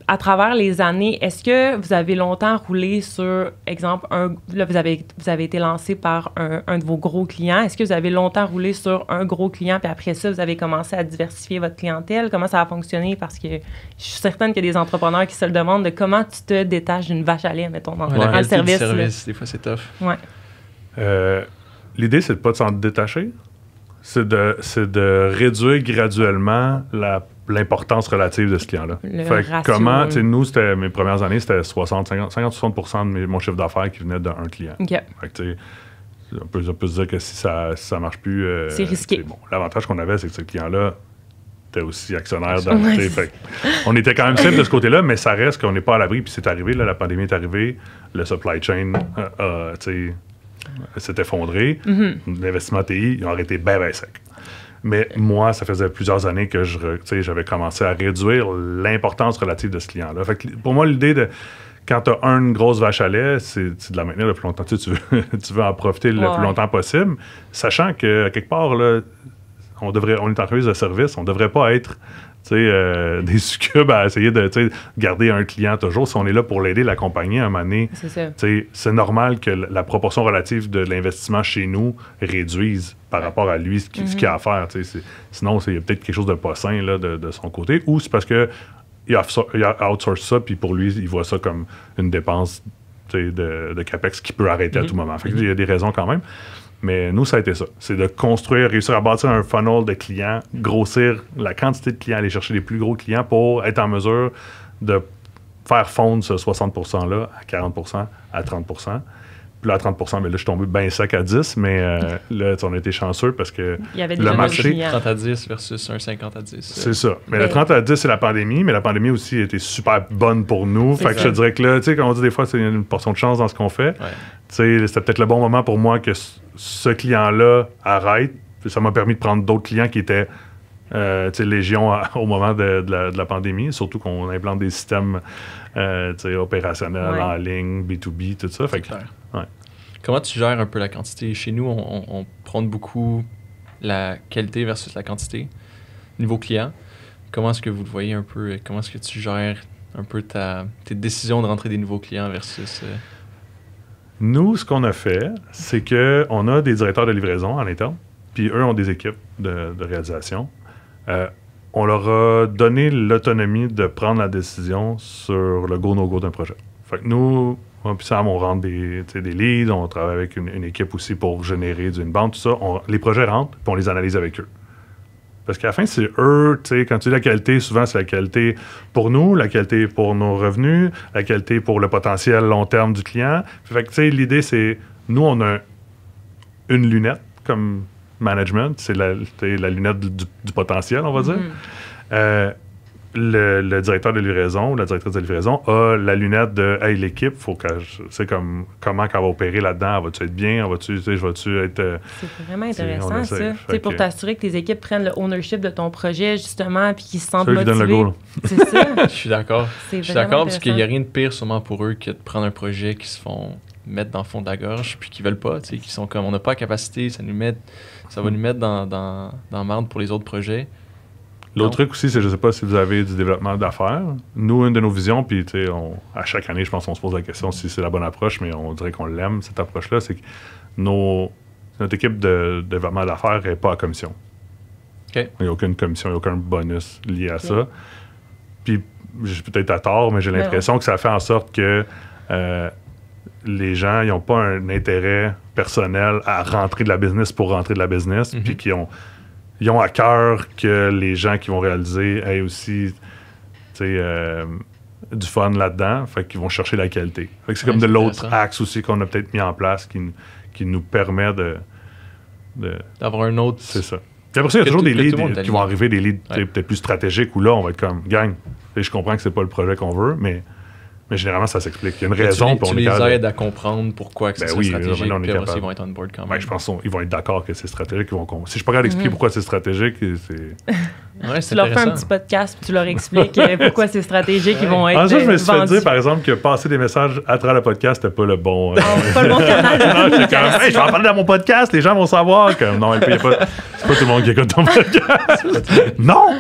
à travers les années, est-ce que vous avez longtemps roulé sur, exemple, là, vous avez été lancé par un de vos gros clients. Est-ce que vous avez longtemps roulé sur un gros client, puis après ça, vous avez commencé à diversifier votre clientèle? Comment ça a fonctionné? Parce que je suis certaine qu'il y a des entrepreneurs qui se le demandent de comment tu te détaches d'une vache à lait, mettons, dans le service. Des fois, c'est tough. Ouais. L'idée, c'est de pas de s'en détacher. C'est de réduire graduellement l'importance relative de ce client-là. Comment, nous, mes premières années, c'était 50-60% de mon chiffre d'affaires qui venait d'un client. Okay. On peut se dire que si ça marche plus... c'est risqué. Bon. L'avantage qu'on avait, c'est que ce client-là était aussi actionnaire. On était quand même simple de ce côté-là, mais ça reste qu'on n'est pas à l'abri. Puis c'est arrivé, là, la pandémie est arrivée, le supply chain s'est effondré. L'investissement TI, ils ont arrêté bien sec. Mais moi, ça faisait plusieurs années que j'avais commencé à réduire l'importance relative de ce client-là. Fait que pour moi, l'idée de quand tu as une grosse vache à lait, c'est de la maintenir le plus longtemps. Tu veux en profiter le plus longtemps possible, sachant que quelque part, là, on est en entreprise de service, on ne devrait pas être des succubes à essayer de garder un client toujours. Si on est là pour l'aider, l'accompagner à un moment donné, c'est normal que la proportion relative de l'investissement chez nous réduise par rapport à lui, ce qu'il a à faire. Sinon, il y a peut-être quelque chose de pas sain là, de son côté, ou c'est parce qu'il a outsourcé ça, puis pour lui, il voit ça comme une dépense de CAPEX qui peut arrêter à tout moment. Fait qu'il y a des raisons quand même. Mais nous, ça a été ça. C'est de réussir à bâtir un funnel de clients, grossir la quantité de clients, aller chercher les plus gros clients pour être en mesure de faire fondre ce 60%-là à 40%, à 30%. Puis là, à 30%, mais là, je suis tombé bien sec à 10, mais là, on a été chanceux parce que il y avait le marché... 30 à 10 versus un 50 à 10. C'est ça. Mais le 30 à 10, c'est la pandémie, mais la pandémie aussi a été super bonne pour nous. Fait que je te dirais que là, tu sais, comme on dit des fois, c'est une portion de chance dans ce qu'on fait. Tu sais, c'était peut-être le bon moment pour moi que ce client-là arrête. Puis ça m'a permis de prendre d'autres clients qui étaient légion au moment de la pandémie, surtout qu'on implante des systèmes opérationnels en ligne, B2B, tout ça. Fait que, comment tu gères un peu la quantité? Chez nous, on prône beaucoup la qualité versus la quantité. Niveau client, comment est-ce que vous le voyez un peu? Comment est-ce que tu gères un peu tes décisions de rentrer des nouveaux clients versus... Nous, ce qu'on a fait, c'est qu'on a des directeurs de livraison en interne, puis eux ont des équipes de réalisation. On leur a donné l'autonomie de prendre la décision sur le go-no-go d'un projet. Fait que nous, puis Sam, on rentre des leads, on travaille avec une équipe aussi pour générer du inbound, tout ça. Les projets rentrent, puis on les analyse avec eux. Parce qu'à la fin, c'est eux, quand tu dis la qualité, souvent c'est la qualité pour nous, la qualité pour nos revenus, la qualité pour le potentiel long terme du client. Fait que l'idée, c'est, nous, on a une lunette comme management, c'est la lunette du potentiel, on va dire. Le directeur de livraison, la directrice de livraison a la lunette de « Hey, l'équipe, faut que je sais comment qu'elle va opérer là-dedans, va-tu être bien, va-tu être... » C'est vraiment intéressant, ça. Pour t'assurer que tes équipes prennent le ownership de ton projet, justement, puis qu'ils se sentent motivés. Qui donne le go, c'est ça. Je suis d'accord. Je suis d'accord parce qu'il n'y a rien de pire sûrement pour eux que de prendre un projet qui se font mettre dans le fond de la gorge puis qui veulent pas, qui sont comme on n'a pas la capacité, ça va nous mettre dans la merde pour les autres projets. L'autre truc aussi, c'est, je sais pas si vous avez du développement d'affaires. Nous, une de nos visions, puis à chaque année, je pense qu'on se pose la question si c'est la bonne approche, mais on dirait qu'on l'aime, cette approche-là, c'est que notre équipe de développement d'affaires n'est pas à commission. OK. Il n'y a aucune commission, il n'y a aucun bonus lié à ça. Puis, je suis peut-être à tort, mais j'ai l'impression que ça fait en sorte que les gens, ils n'ont pas un intérêt personnel à rentrer de la business pour rentrer de la business, puis qu'ils ont à cœur que les gens qui vont réaliser aient aussi, du fun là-dedans, fait qu'ils vont chercher la qualité. Fait que c'est comme de l'autre axe aussi qu'on a peut-être mis en place qui nous permet d'avoir un autre... C'est ça. Puis après ça, il y a toujours des leads qui vont arriver, des leads peut-être plus stratégiques, où là, on va être comme, gang, je comprends que c'est pas le projet qu'on veut, mais généralement, ça s'explique. Il y a une raison pour tu les aides à comprendre pourquoi que c'est stratégique, puis après, ils vont être on board quand même. Je pense qu'ils vont être d'accord que c'est stratégique. Si je suis pas capable d'expliquer pourquoi c'est stratégique, c'est... Ouais, c'est tu leur fais un petit podcast, puis tu leur expliques pourquoi c'est stratégique, ils vont être ça, je me suis fait dire, par exemple, exemple, que passer des messages à travers le podcast, c'était pas le bon... pas le bon canal de communication. Je vais en parler dans mon podcast, les gens vont savoir. Non, c'est pas tout le monde qui écoute ton podcast. Non!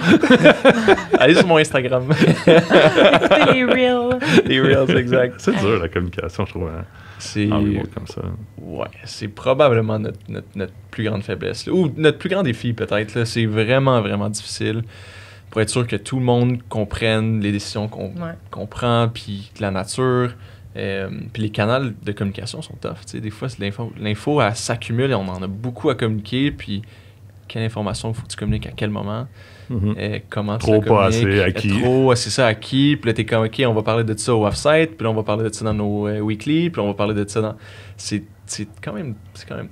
Allez sur mon Instagram. Écoutez les Reels. Les Reels, exact. C'est dur, la communication, je trouve. C'est comme ça. Ouais, c'est probablement notre plus grande faiblesse. Là. Ou notre plus grand défi, peut-être. Là. C'est vraiment, vraiment difficile pour être sûr que tout le monde comprenne les décisions qu'on prend, puis la nature. Puis les canaux de communication sont tough. T'sais. Des fois, l'info, elle s'accumule et on en a beaucoup à communiquer. Puis quelle information il faut que tu communiques à quel moment. Comment tu trop pas assez, à qui. Trop, c'est ça, à qui. Puis là, t'es comme, OK, on va parler de ça au off-site, puis là, on va parler de ça dans nos weekly, puis là, on va parler de ça dans... C'est quand même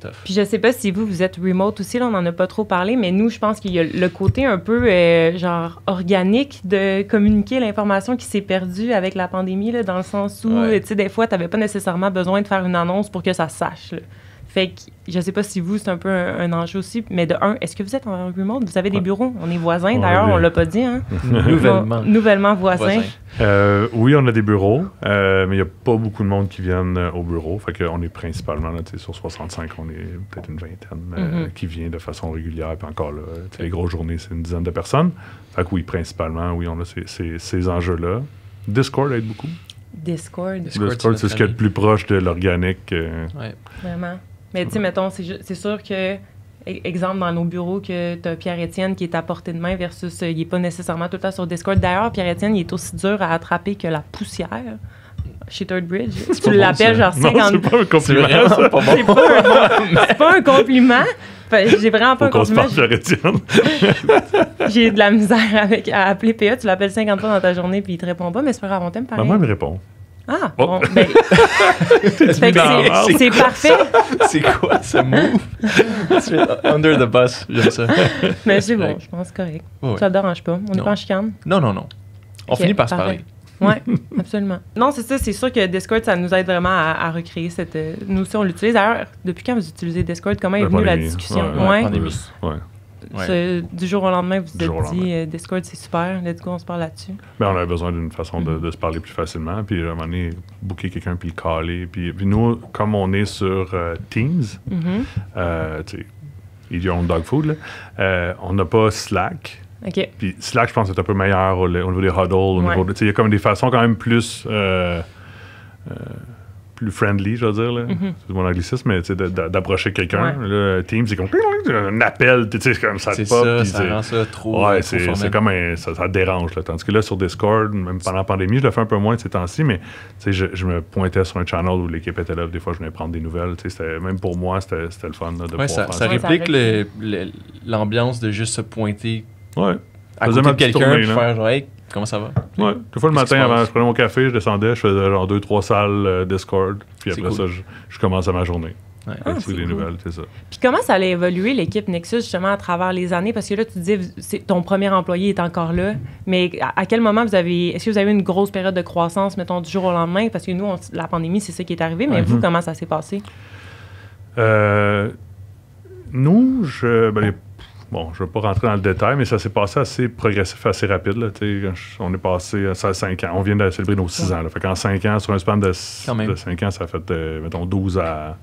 tough. Puis je sais pas si vous êtes remote aussi, là, on en a pas trop parlé, mais nous, je pense qu'il y a le côté un peu, genre, organique de communiquer l'information qui s'est perdue avec la pandémie, là, dans le sens où, tu sais, des fois, t'avais pas nécessairement besoin de faire une annonce pour que ça se sache, là. Fait que je sais pas si vous, c'est un peu un enjeu aussi. Mais de un, est-ce que vous êtes en remote? Vous avez des bureaux? On est voisins, d'ailleurs, on l'a pas dit, hein? Nouvellement voisins. Oui, on a des bureaux, mais il n'y a pas beaucoup de monde qui viennent au bureau. Fait qu'on est principalement, là, sur 65, on est peut-être une vingtaine qui vient de façon régulière. Puis encore là, les grosses journées, c'est une dizaine de personnes. Fait que oui, principalement, oui, on a ces enjeux-là. Discord aide beaucoup. Discord, c'est ce qui est le plus proche de l'organique. Vraiment. Mais tu sais, mettons, c'est sûr que, exemple, dans nos bureaux, que tu as Pierre-Étienne qui est à portée de main versus, il n'est pas nécessairement tout le temps sur Discord. D'ailleurs, Pierre-Étienne, il est aussi dur à attraper que la poussière chez Third Bridge. Tu l'appelles genre 50... c'est pas un compliment. C'est pas un compliment. J'ai vraiment pas un compliment. Pierre-Étienne. J'ai de la misère à appeler PA. Tu l'appelles 50 fois dans ta journée puis il te répond pas, mais c'est pas grave, on t'aime pareil. Moi, il me répond. Ah, bon, ben... c'est parfait. C'est quoi ce move? Under the bus, j'aime ça. Mais c'est bon, je pense correct. Ça te dérange pas. On n'est pas en chicane. Non. On finit par se parler. Oui, absolument. Non, c'est ça. C'est sûr que Discord, ça nous aide vraiment à recréer cette... Nous aussi, on l'utilise. D'ailleurs, depuis quand vous utilisez Discord? Comment est venue la discussion? Du jour au lendemain, vous vous êtes dit Discord, c'est super, let's go, on se parle là-dessus. Ben, on avait besoin d'une façon de se parler plus facilement. Puis à un moment donné, booker quelqu'un puis le caler. Puis nous, comme on est sur Teams, tu sais, eat your own dog food, là, on n'a pas Slack. OK. Puis Slack, je pense, c'est un peu meilleur au niveau des huddles. Au niveau de, il y a comme des façons quand même plus friendly, je veux dire, là. C'est mon anglicisme, mais d'approcher quelqu'un. Là, Teams, c'est comme un appel, tu sais, comme ça. C'est ça, ça rend ça trop. Ouais, c'est comme ça dérange, là. Tandis que là, sur Discord, même pendant la pandémie, je le fais un peu moins de ces temps-ci, mais je me pointais sur un channel où l'équipe était là. Des fois, je venais prendre des nouvelles. Même pour moi, c'était le fun là, de pouvoir faire ça réplique l'ambiance de juste se pointer à côté de quelqu'un et faire genre, hey, comment ça va? Ouais, des fois le matin, avant, je prenais mon café, je descendais, je faisais genre 2-3 salles Discord, puis après ça, je commençais ma journée. C'est les nouvelles, c'est ça. Puis comment ça allait évoluer l'équipe Nexus justement à travers les années? Parce que là, tu disais, ton premier employé est encore là, mais à quel moment est-ce que vous avez eu une grosse période de croissance, mettons, du jour au lendemain? Parce que nous, la pandémie, c'est ça qui est arrivé, mais vous, comment ça s'est passé? Nous, bon, je ne vais pas rentrer dans le détail, mais ça s'est passé assez progressif, assez rapide. Là, on est passé à 5 ans. On vient de célébrer nos 6 ans. Là, fait qu'en 5 ans, sur un span de 5 ans, ça a fait, mettons, 12 à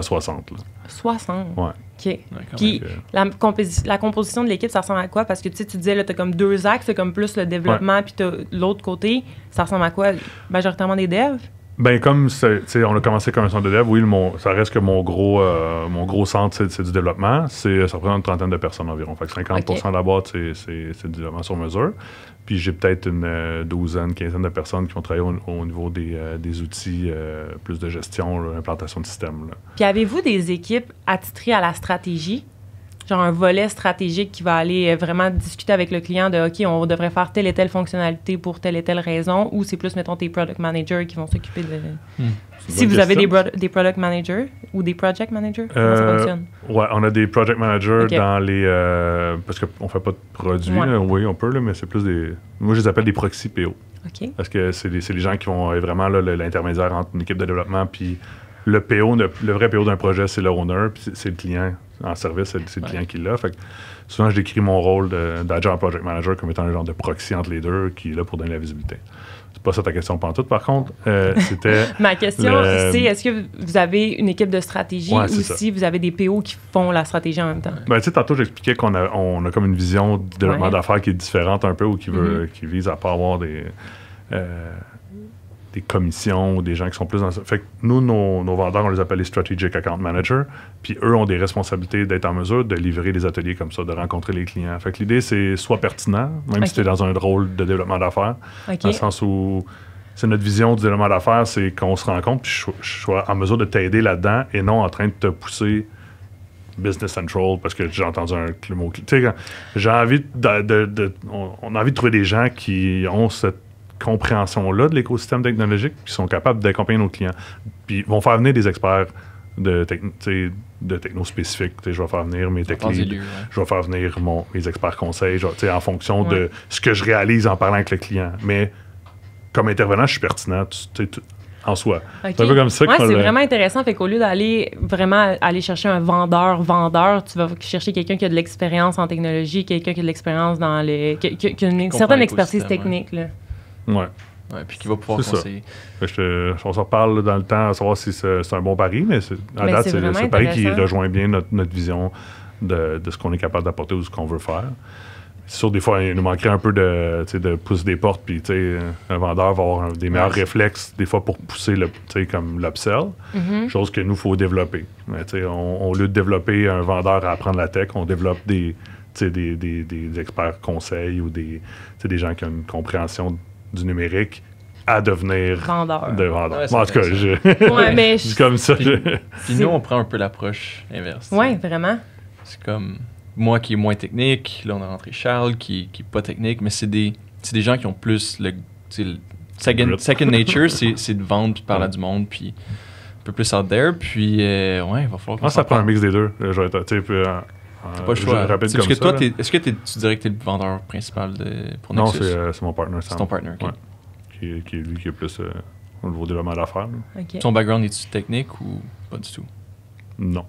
60. Là. 60? Ouais. OK. Puis la composition de l'équipe, ça ressemble à quoi? Parce que tu disais, là, tu as comme 2 axes, comme plus le développement, puis tu as l'autre côté. Ça ressemble à quoi? Majoritairement des devs? Ben comme on a commencé comme un centre de dev, oui, ça reste que mon gros centre, c'est du développement. Ça représente une trentaine de personnes environ. Fait que 50% de la boîte, c'est du développement sur mesure. Puis j'ai peut-être une douzaine, quinzaine de personnes qui vont travailler au niveau des outils, plus de gestion, l'implantation de systèmes. Là. Puis avez-vous des équipes attitrées à la stratégie? Genre un volet stratégique qui va aller vraiment discuter avec le client de OK, on devrait faire telle et telle fonctionnalité pour telle et telle raison, ou c'est plus, mettons, tes product managers qui vont s'occuper de... Si vous avez des product managers ou des project managers, comment ça fonctionne? Ouais, on a des project managers dans les... parce qu'on fait pas de produits, là, oui, on peut, là, mais c'est plus des... Moi, je les appelle des proxy PO. OK. Parce que c'est les gens qui vont être vraiment là, l'intermédiaire entre une équipe de développement puis le PO, le vrai PO d'un projet, c'est le owner, puis c'est le client en service, c'est le client qui l'a. Fait que souvent, je décris mon rôle d'agent project manager comme étant un genre de proxy entre les deux qui est là pour donner la visibilité. C'est pas ça ta question pantoute, par contre. C'était... Ma question, c'est est-ce que vous avez une équipe de stratégie ou si vous avez des PO qui font la stratégie en même temps? Ben, tu sais, tantôt, j'expliquais qu'on a comme une vision du développement d'affaires qui est différente un peu ou qui vise à pas avoir des commissions ou des gens qui sont plus dans ça. Fait que nous, nos vendeurs, on les appelle les Strategic Account Managers, puis eux ont des responsabilités d'être en mesure de livrer des ateliers comme ça, de rencontrer les clients. Fait que l'idée, c'est soit pertinent, même si tu es dans un rôle de développement d'affaires, dans le sens où c'est notre vision du développement d'affaires, c'est qu'on se rencontre, puis je sois en mesure de t'aider là-dedans et non en train de te pousser Business Central, parce que j'ai entendu un mot. Tu sais, j'ai envie on a envie de trouver des gens qui ont cette compréhension-là de l'écosystème technologique, qui sont capables d'accompagner nos clients. Puis ils vont faire venir des experts de techno spécifiques. Je vais faire venir mes tech leads, je vais faire venir mes experts conseils, en fonction de ce que je réalise en parlant avec le client. Mais comme intervenant, je suis pertinent en soi. Okay. C'est un peu comme ça. C'est vraiment intéressant. Fait qu'au lieu d'aller vraiment aller chercher un vendeur, tu vas chercher quelqu'un qui a de l'expérience en technologie, quelqu'un qui a de l'expérience dans qui a une certaine expertise technique. Là. Ouais, puis qui va pouvoir conseiller. On s'en reparle dans le temps à savoir si c'est un bon pari, mais à date, c'est le pari qui rejoint bien notre vision de ce qu'on est capable d'apporter ou de ce qu'on veut faire. C'est sûr, des fois, il nous manquerait un peu de pousser des portes, puis un vendeur va avoir des meilleurs réflexes, des fois, pour pousser comme l'upsell, chose que nous, il faut développer. Mais, au lieu de développer un vendeur à apprendre la tech, on développe des experts conseils ou des gens qui ont une compréhension du numérique à devenir vendeur. Ouais, en tout cas, je dis comme ça. Puis nous, on prend un peu l'approche inverse. Oui, vraiment. C'est comme moi qui est moins technique, là on a rentré Charles qui est pas technique, mais c'est des gens qui ont plus le second nature, c'est de vendre puis de parler à du monde, puis un peu plus out there, puis il va falloir qu'on ça prend un mix des deux. T'as pas le choix. Est-ce que toi, tu dirais que tu es le vendeur principal pour Nexus? Non, c'est mon partner. C'est ton partner, OK. Ouais. Qui est lui qui est plus au niveau développement d'affaires. Okay. Ton background, est-tu technique ou pas du tout? Non.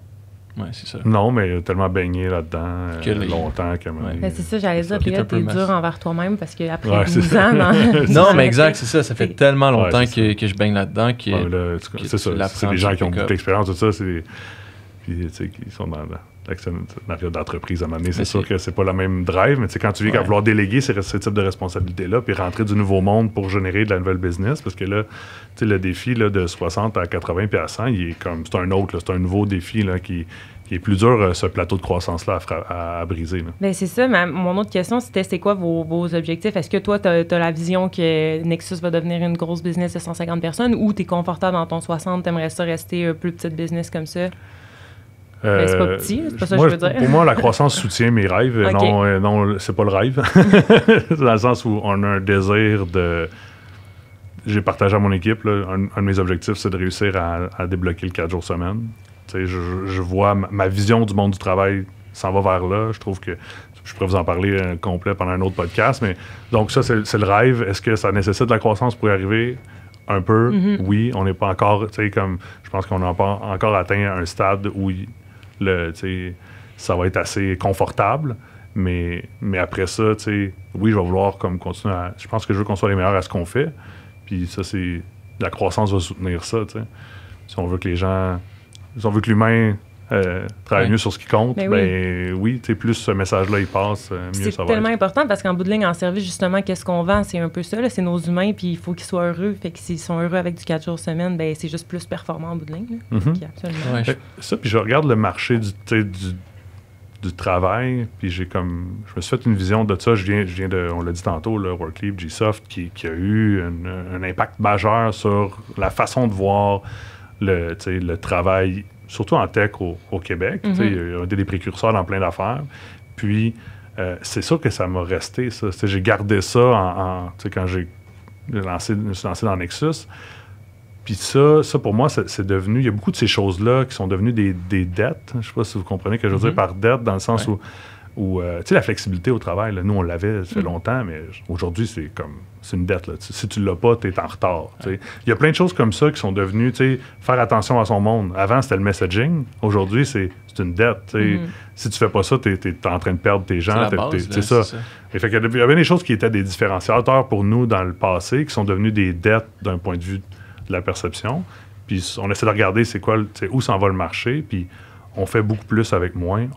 Ouais, c'est ça. Non, mais tellement baigné là-dedans longtemps que... c'est ça, j'allais dire. Puis là, t'es dur envers toi-même parce qu'après 12 ans... Non, mais exact, c'est ça. Ça fait tellement longtemps que je baigne là-dedans que c'est ça. C'est des gens qui ont beaucoup d'expérience, tout ça. Puis, qui sont dans l'actionnariat d'entreprise à un moment donné. C'est sûr que c'est pas la même drive, mais quand tu viens qu'à vouloir déléguer ce type de responsabilité-là, puis rentrer du nouveau monde pour générer de la nouvelle business, parce que là, le défi là, de 60 à 80 puis à 100, c'est un autre, c'est un nouveau défi là, qui est plus dur, ce plateau de croissance-là à briser. Bien, c'est ça. Mon autre question, c'était c'est quoi vos objectifs? Est-ce que toi, tu as la vision que Nexus va devenir une grosse business de 150 personnes ou tu es confortable dans ton 60, tu aimerais ça rester un plus petite business comme ça? C'est pas petit, c'est pas ça que je veux dire. Pour moi, la croissance soutient mes rêves. Okay. Non, c'est pas le rêve. Dans le sens où on a un désir de... J'ai partagé à mon équipe, là, un de mes objectifs, c'est de réussir à débloquer le 4 jours semaine. Je vois ma vision du monde du travail s'en va vers là. Je trouve que je pourrais vous en parler complet pendant un autre podcast. Mais donc ça, c'est le rêve. Est-ce que ça nécessite de la croissance pour y arriver? Un peu, oui. On n'est pas encore... Je pense qu'on n'a pas encore atteint un stade où... ça va être assez confortable, mais après ça, oui, je vais vouloir comme continuer à... Je pense que je veux qu'on soit les meilleurs à ce qu'on fait, puis ça, c'est... La croissance va soutenir ça, Si on veut que les gens... Si on veut que l'humain travaille mieux sur ce qui compte, Mais ben oui, plus ce message-là, il passe, mieux ça va C'est tellement être. important parce qu'en bout de ligne, en service, justement, qu'est-ce qu'on vend? C'est un peu ça, là, c'est nos humains, puis il faut qu'ils soient heureux. Fait que s'ils sont heureux avec du 4 jours semaine, ben c'est juste plus performant en bout de ligne. Là. Mhm. Puis absolument. Ouais, Ça, puis je regarde le marché du travail, puis je me suis fait une vision de ça. Je viens de, on l'a dit tantôt, là, Workleap, Gsoft, qui a eu un impact majeur sur la façon de voir le travail, surtout en tech au Québec. Mm-hmm. Il y a des précurseurs dans plein d'affaires. Puis, c'est ça que ça m'a resté, ça. J'ai gardé ça quand je me suis lancé dans Nexus. Puis ça, pour moi, c'est devenu... Il y a beaucoup de ces choses-là qui sont devenues des dettes. Je ne sais pas si vous comprenez ce que je veux dire par dette, dans le sens où tu sais, la flexibilité au travail, là, nous, on l'avait, ça fait longtemps, mais aujourd'hui, c'est une dette. Là. Si tu ne l'as pas, tu es en retard. Il y a plein de choses comme ça qui sont devenues, faire attention à son monde. Avant, c'était le messaging. Aujourd'hui, c'est une dette. Si tu fais pas ça, tu es en train de perdre tes gens. C'est ça. Et fait qu'il y avait des choses qui étaient des différenciateurs pour nous dans le passé, qui sont devenues des dettes d'un point de vue de la perception. Puis on essaie de regarder c'est quoi, où s'en va le marché, puis on fait beaucoup plus avec moins.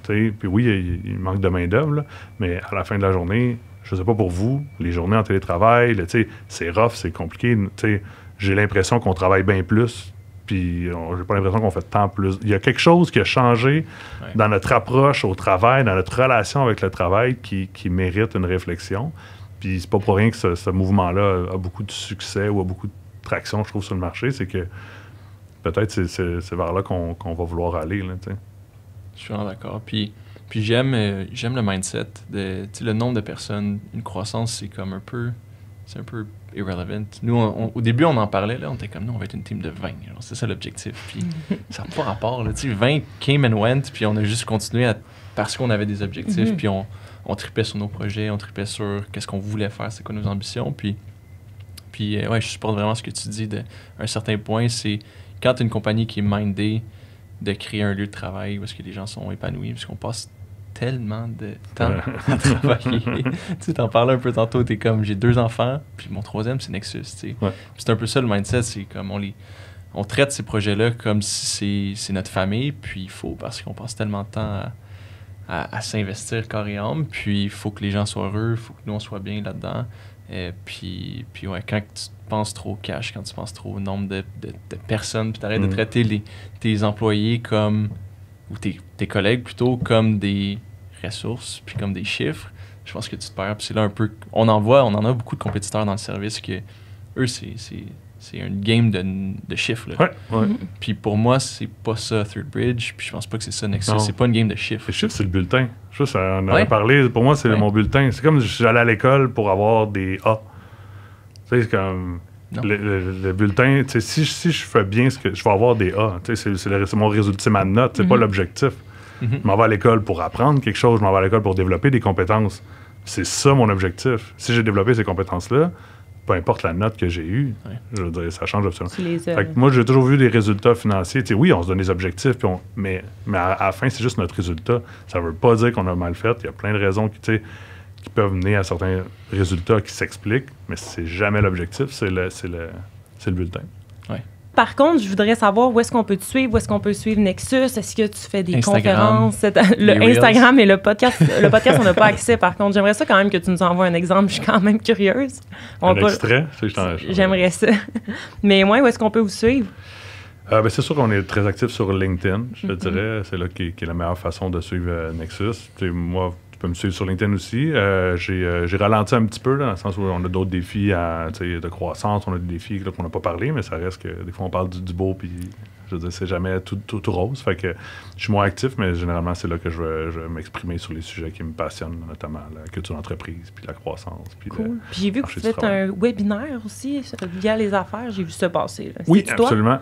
Puis oui, il manque de main-d'œuvre, mais à la fin de la journée, je sais pas pour vous, les journées en télétravail, c'est rough, c'est compliqué. J'ai l'impression qu'on travaille bien plus, puis j'ai pas l'impression qu'on fait tant plus. Il y a quelque chose qui a changé dans notre approche au travail, dans notre relation avec le travail qui mérite une réflexion. Puis c'est pas pour rien que ce mouvement-là a beaucoup de succès ou a beaucoup de traction, je trouve, sur le marché. C'est que peut-être c'est vers là qu'on va vouloir aller. Là, je suis vraiment d'accord. Puis j'aime le mindset. Le nombre de personnes, une croissance, c'est un peu irrelevant. Nous, au début, on en parlait, là, on était comme, nous, on va être une team de 20. C'est ça l'objectif. Puis ça n'a pas rapport. Là, 20 came and went, puis on a juste continué parce qu'on avait des objectifs, puis on tripait sur nos projets, on tripait sur qu'est-ce qu'on voulait faire, c'est quoi nos ambitions. Puis je supporte vraiment ce que tu dis. Un certain point, c'est quand tu as une compagnie qui est mindée de créer un lieu de travail où est-ce que les gens sont épanouis, parce qu'on passe tellement de temps à travailler. Tu t'en parlais un peu tantôt, t'es comme, j'ai 2 enfants, puis mon 3e, c'est Nexus. C'est un peu ça le mindset, c'est comme on traite ces projets-là comme si c'est notre famille, puis il faut, parce qu'on passe tellement de temps à s'investir corps et âme, puis il faut que les gens soient heureux, il faut que nous, on soit bien là-dedans. Puis quand tu penses trop cash, quand tu penses trop au nombre de personnes, puis tu arrêtes de traiter tes employés comme, ou tes collègues plutôt, comme des ressources, puis comme des chiffres, je pense que tu te perds. Puis c'est là un peu, on en a beaucoup de compétiteurs dans le service que eux, c'est une game de chiffres. Là. Ouais. Puis pour moi, c'est pas ça Third Bridge, puis je pense pas que c'est ça Nexus. Non. C'est pas une game de chiffres. Les chiffres, c'est le bulletin. Juste, on en a parlé. Pour moi, c'est mon bulletin. C'est comme si j'allais à l'école pour avoir des A. Tu sais, c'est comme... Le bulletin, si je fais bien ce que je vais avoir des A. C'est mon résultat, c'est ma note, c'est pas l'objectif. Je m'en vais à l'école pour apprendre quelque chose, je m'en vais à l'école pour développer des compétences. C'est ça mon objectif. Si j'ai développé ces compétences-là, peu importe la note que j'ai eue, je veux dire, ça change absolument. Fait que moi, j'ai toujours vu des résultats financiers. Oui, on se donne des objectifs, mais à la fin, c'est juste notre résultat. Ça veut pas dire qu'on a mal fait. Il y a plein de raisons qui peuvent mener à certains résultats qui s'expliquent, mais c'est jamais l'objectif, c'est le bulletin. Par contre, je voudrais savoir où est-ce qu'on peut te suivre, où est-ce qu'on peut suivre Nexus, est-ce que tu fais des Instagram, conférences, Instagram et le podcast, on n'a pas accès. Par contre, j'aimerais ça quand même que tu nous envoies un exemple, je suis quand même curieuse. Un extrait? J'aimerais ça. Mais où est-ce qu'on peut vous suivre? C'est sûr qu'on est très actif sur LinkedIn, je te dirais. C'est là qui est la meilleure façon de suivre Nexus. Moi, tu peux me suivre sur LinkedIn aussi. J'ai ralenti un petit peu, là, dans le sens où on a d'autres défis de croissance, on a des défis qu'on n'a pas parlé, mais ça reste que des fois on parle du beau, puis je veux dire, c'est jamais tout rose. Fait que je suis moins actif, mais généralement, c'est là que je vais m'exprimer sur les sujets qui me passionnent, notamment la culture d'entreprise, puis la croissance. Puis puis j'ai vu que vous faites un webinaire aussi via les affaires. J'ai vu ça passer. Là. Oui, absolument.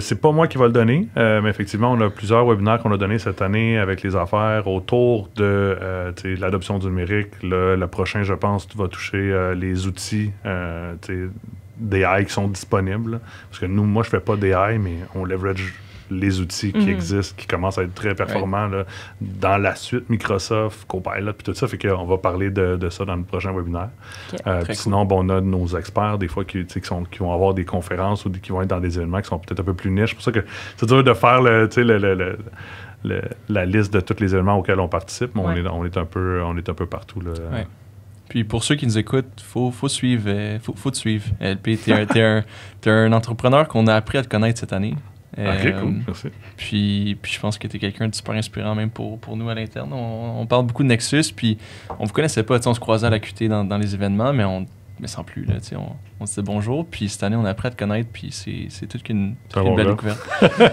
C'est pas moi qui va le donner, mais effectivement, on a plusieurs webinaires qu'on a donnés cette année avec les affaires autour de l'adoption du numérique. Le prochain, je pense, va toucher les outils d'AI qui sont disponibles. Parce que moi, je fais pas d'AI, mais on leverage les outils qui existent, qui commencent à être très performants là, dans la suite Microsoft, Copilot, puis tout ça. Fait qu'on va parler de ça dans le prochain webinaire. Sinon, on a nos experts, des fois, qui vont avoir des conférences ou qui vont être dans des événements qui sont peut-être un peu plus niches. C'est pour ça que c'est dur de faire la liste de tous les événements auxquels on participe, mais on est un peu partout. Là. Ouais. Puis pour ceux qui nous écoutent, faut suivre, faut te suivre. LP, t'es un entrepreneur qu'on a appris à te connaître cette année. OK, cool, merci. Puis je pense que t'es quelqu'un de super inspirant même pour nous à l'interne. On parle beaucoup de Nexus, puis on vous connaissait pas, on se croisait à la QT dans les événements, mais sans plus, là, on se disait bonjour, puis cette année, on a appris à te connaître, puis c'est toute une belle découverte.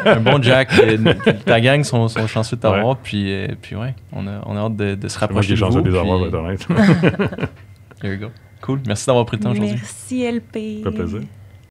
Un bon Jack, ta gang sont chanceux de t'avoir, puis ouais, on a hâte de se rapprocher de vous. Moi, qui est chanceux de les avoir, There you go. Cool, merci d'avoir pris le temps aujourd'hui. Merci, LP. Ça fait plaisir.